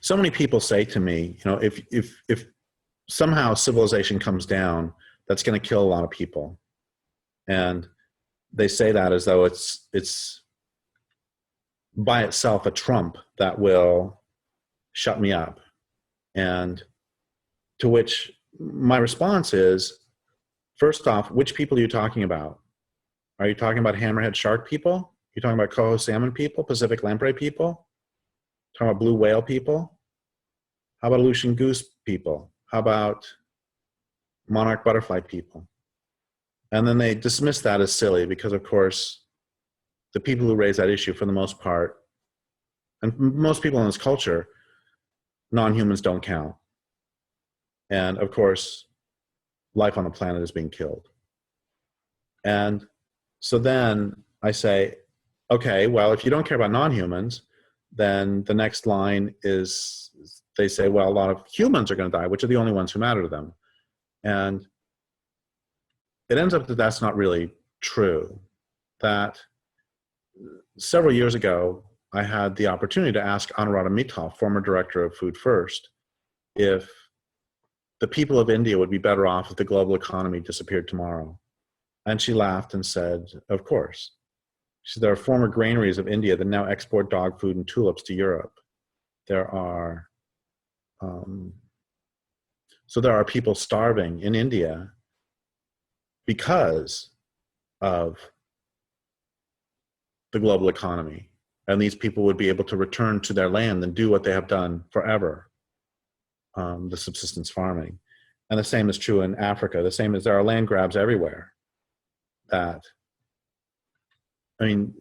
so many people say to me, you know, if somehow civilization comes down, that's going to kill a lot of people. And they say that as though it's by itself a trump that will shut me up. And to which my response is, first off, which people are you talking about? Are you talking about hammerhead shark people? Are you talking about coho salmon people, Pacific lamprey people? Talking about blue whale people? How about Aleutian goose people? How about monarch butterfly people? And then they dismiss that as silly because, of course, the people who raise that issue for the most part, and most people in this culture, non-humans don't count. And of course, life on the planet is being killed. And so then I say, okay, well, if you don't care about non-humans, then the next line is, they say, well, a lot of humans are going to die, which are the only ones who matter to them. And it ends up that that's not really true. That several years ago, I had the opportunity to ask Anuradha Mittal, former director of Food First, if the people of India would be better off if the global economy disappeared tomorrow. And she laughed and said, of course. She said, there are former granaries of India that now export dog food and tulips to Europe. There are, so there are people starving in India because of the global economy. And these people would be able to return to their land and do what they have done forever, the subsistence farming. And the same is true in Africa. The same as there are land grabs everywhere. That, I mean,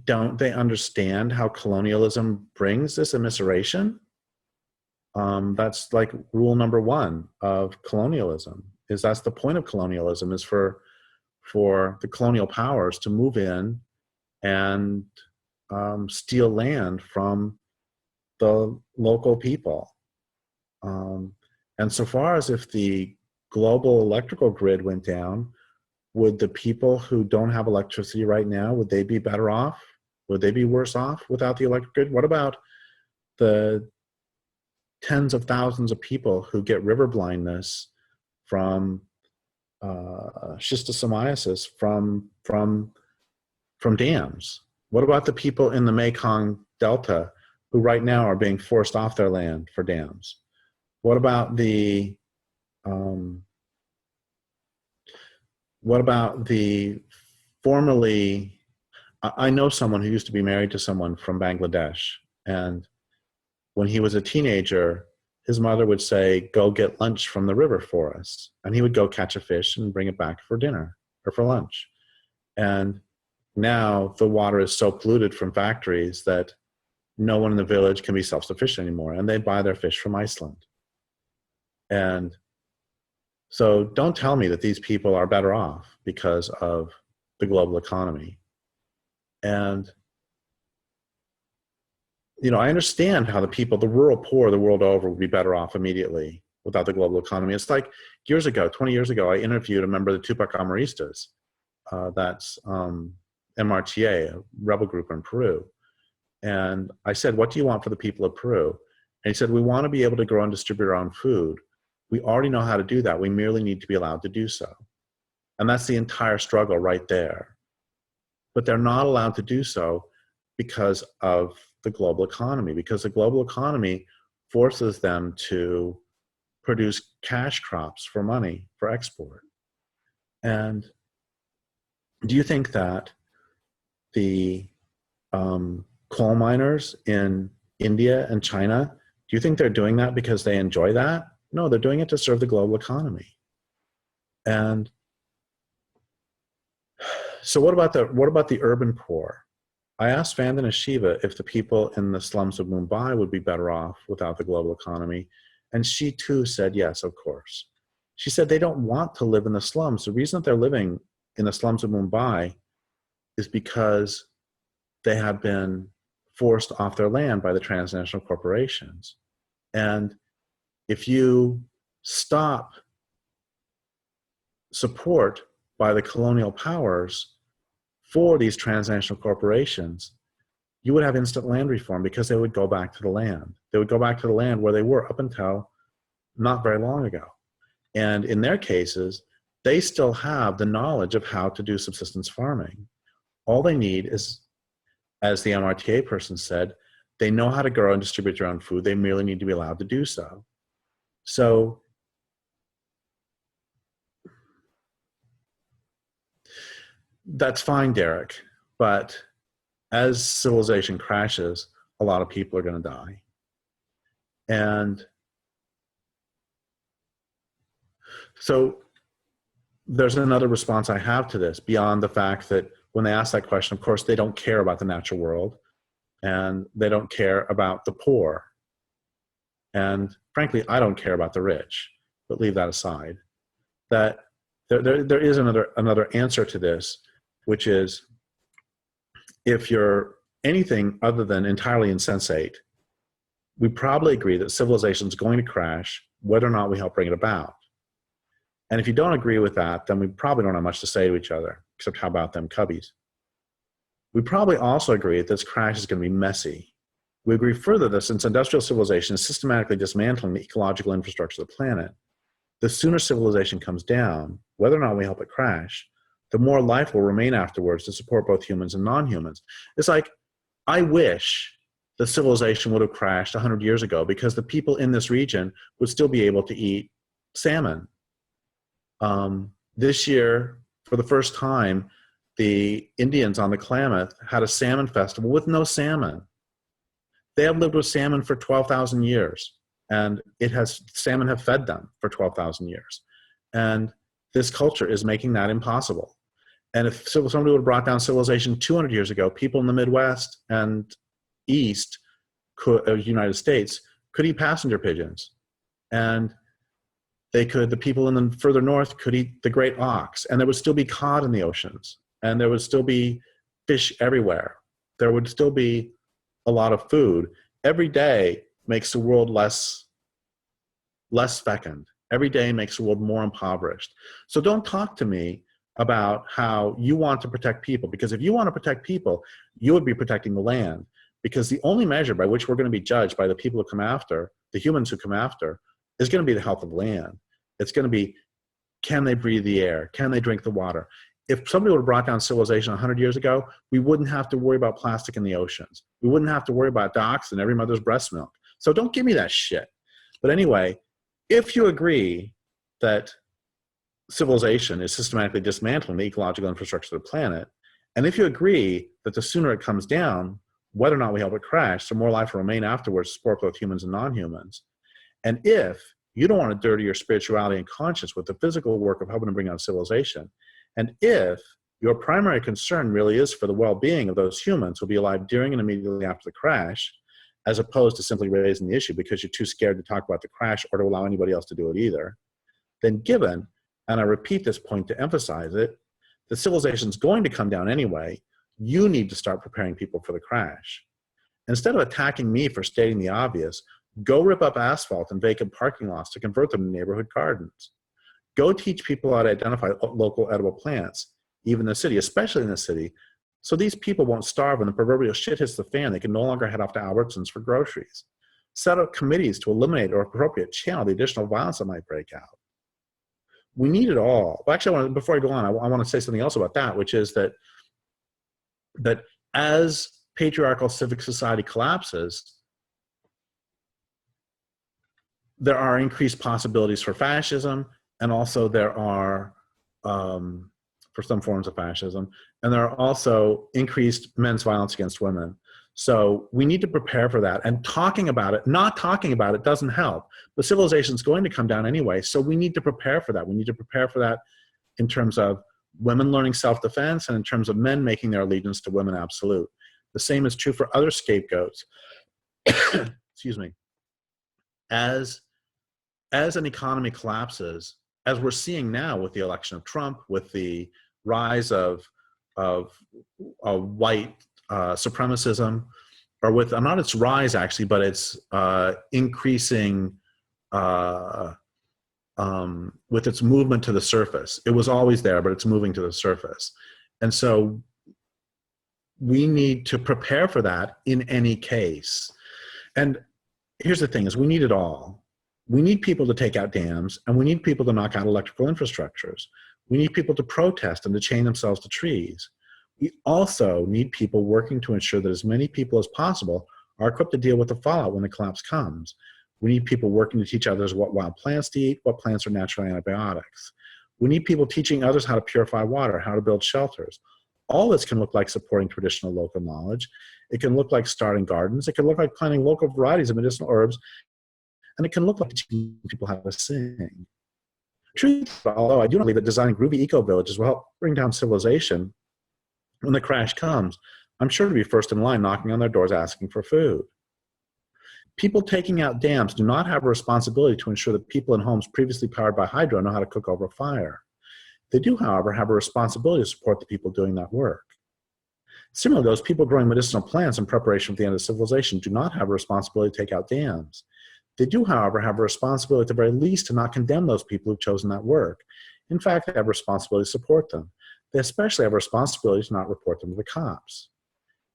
don't they understand how colonialism brings this immiseration? That's like rule number one of colonialism, is that's the point of colonialism, is for the colonial powers to move in and steal land from the local people. And so far as if the global electrical grid went down, would the people who don't have electricity right now, would they be better off? Would they be worse off without the electric grid? What about the tens of thousands of people who get river blindness from schistosomiasis from dams? What about the people in the Mekong Delta who right now are being forced off their land for dams? What about the formerly, I know someone who used to be married to someone from Bangladesh, and when he was a teenager, his mother would say, go get lunch from the river for us. And he would go catch a fish and bring it back for dinner or for lunch. And now the water is so polluted from factories that no one in the village can be self-sufficient anymore, and they buy their fish from Iceland. And so don't tell me that these people are better off because of the global economy. And, you know, I understand how the people, the rural poor the world over, would be better off immediately without the global economy. It's like years ago, 20 years ago, I interviewed a member of the Tupac Amaristas, that's MRTA, a rebel group in Peru. And I said, what do you want for the people of Peru? And he said, we want to be able to grow and distribute our own food. We already know how to do that. We merely need to be allowed to do so. And that's the entire struggle right there. But they're not allowed to do so because of the global economy, because the global economy forces them to produce cash crops for money, for export. And do you think that the coal miners in India and China, do you think they're doing that because they enjoy that? No, they're doing it to serve the global economy. And so what about the urban poor? I asked Vandana Shiva if the people in the slums of Mumbai would be better off without the global economy. And she too said, yes, of course. She said they don't want to live in the slums. The reason that they're living in the slums of Mumbai is because they have been forced off their land by the transnational corporations. And if you stop support by the colonial powers for these transnational corporations, you would have instant land reform because they would go back to the land. They would go back to the land where they were up until not very long ago. And in their cases, they still have the knowledge of how to do subsistence farming. All they need is, as the MRTA person said, they know how to grow and distribute their own food. They merely need to be allowed to do so. So that's fine, Derrick, but as civilization crashes, a lot of people are going to die. And so there's another response I have to this beyond the fact that when they ask that question, of course, they don't care about the natural world and they don't care about the poor. And frankly, I don't care about the rich, but leave that aside. That there is another answer to this, which is, if you're anything other than entirely insensate, we probably agree that civilization is going to crash whether or not we help bring it about. And if you don't agree with that, then we probably don't have much to say to each other, except how about them cubbies. We probably also agree that this crash is going to be messy. We agree further that since industrial civilization is systematically dismantling the ecological infrastructure of the planet, the sooner civilization comes down, whether or not we help it crash, the more life will remain afterwards to support both humans and non-humans. It's like, I wish the civilization would have crashed 100 years ago because the people in this region would still be able to eat salmon. This year, for the first time, the Indians on the Klamath had a salmon festival with no salmon. They have lived with salmon for 12,000 years, and salmon have fed them for 12,000 years. And this culture is making that impossible. And if somebody would have brought down civilization 200 years ago, people in the Midwest and East United States could eat passenger pigeons. And the people in the further north could eat the great ox, and there would still be cod in the oceans, and there would still be fish everywhere. There would still be a lot of food. Every day makes the world less fecund. Every day makes the world more impoverished. So don't talk to me about how you want to protect people, because if you want to protect people, you would be protecting the land, because the only measure by which we're going to be judged by the people who come after, the humans who come after, is going to be the health of the land. It's going to be, can they breathe the air? Can they drink the water? If somebody would have brought down civilization 100 years ago, we wouldn't have to worry about plastic in the oceans. We wouldn't have to worry about dioxin in every mother's breast milk. So don't give me that shit. But anyway, if you agree that civilization is systematically dismantling the ecological infrastructure of the planet, and if you agree that the sooner it comes down, whether or not we help it crash, so more life will remain afterwards to support both humans and non-humans, and if you don't want to dirty your spirituality and conscience with the physical work of helping to bring down civilization, and if your primary concern really is for the well-being of those humans who will be alive during and immediately after the crash, as opposed to simply raising the issue because you're too scared to talk about the crash or to allow anybody else to do it either, then given, and I repeat this point to emphasize it, the civilization is going to come down anyway, you need to start preparing people for the crash. Instead of attacking me for stating the obvious, go rip up asphalt and vacant parking lots to convert them to neighborhood gardens. Go teach people how to identify local edible plants, even in the city, especially in the city, so these people won't starve when the proverbial shit hits the fan. They can no longer head off to Albertsons for groceries. Set up committees to eliminate or appropriate channel the additional violence that might break out. We need it all. Well, actually, before I go on, I want to say something else about that, which is that as patriarchal civic society collapses, there are increased possibilities for fascism, and also there are, for some forms of fascism, and there are also increased men's violence against women. So we need to prepare for that. And talking about it, not talking about it doesn't help. The civilization is going to come down anyway, so we need to prepare for that. We need to prepare for that in terms of women learning self-defense and in terms of men making their allegiance to women absolute. The same is true for other scapegoats. Excuse me. As an economy collapses, as we're seeing now with the election of Trump, with the rise of white supremacism, or with, not its rise actually, but its increasing with its movement to the surface. It was always there, but it's moving to the surface. And so we need to prepare for that in any case. And here's the thing is we need it all. We need people to take out dams, and we need people to knock out electrical infrastructures. We need people to protest and to chain themselves to trees. We also need people working to ensure that as many people as possible are equipped to deal with the fallout when the collapse comes. We need people working to teach others what wild plants to eat, what plants are natural antibiotics. We need people teaching others how to purify water, how to build shelters. All this can look like supporting traditional local knowledge. It can look like starting gardens. It can look like planting local varieties of medicinal herbs. And it can look like teaching people how to sing. Truth, although I do not believe that designing groovy eco-villages will help bring down civilization, when the crash comes, I'm sure to be first in line knocking on their doors asking for food. People taking out dams do not have a responsibility to ensure that people in homes previously powered by hydro know how to cook over a fire. They do, however, have a responsibility to support the people doing that work. Similarly, those people growing medicinal plants in preparation for the end of civilization do not have a responsibility to take out dams. They do, however, have a responsibility at the very least to not condemn those people who've chosen that work. In fact, they have a responsibility to support them. They especially have a responsibility to not report them to the cops.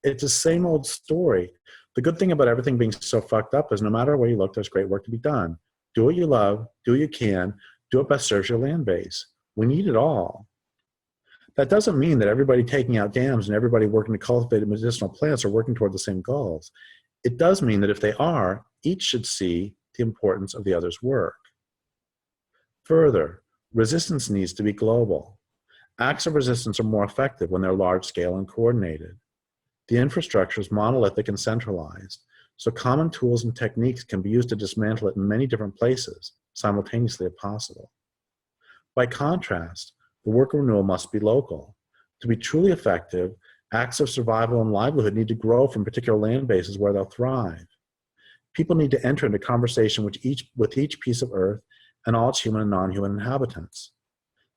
It's the same old story. The good thing about everything being so fucked up is no matter where you look, there's great work to be done. Do what you love, do what you can, do what best serves your land base. We need it all. That doesn't mean that everybody taking out dams and everybody working to cultivate medicinal plants are working toward the same goals. It does mean that if they are, each should see the importance of the other's work. Further, resistance needs to be global. Acts of resistance are more effective when they're large-scale and coordinated. The infrastructure is monolithic and centralized, so common tools and techniques can be used to dismantle it in many different places, simultaneously if possible. By contrast, the work of renewal must be local. To be truly effective, acts of survival and livelihood need to grow from particular land bases where they'll thrive. People need to enter into conversation with each piece of earth and all its human and non-human inhabitants.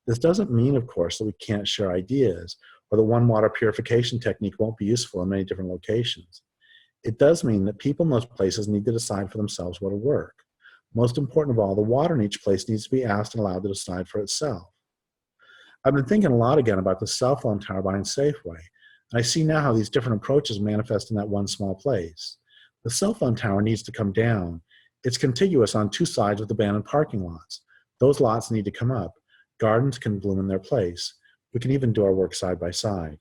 This doesn't mean, of course, that we can't share ideas or that one water purification technique won't be useful in many different locations. It does mean that people in those places need to decide for themselves what will work. Most important of all, the water in each place needs to be asked and allowed to decide for itself. I've been thinking a lot again about the cell phone tower behind Safeway, and I see now how these different approaches manifest in that one small place. The cell phone tower needs to come down. It's contiguous on two sides with abandoned parking lots. Those lots need to come up. Gardens can bloom in their place. We can even do our work side by side.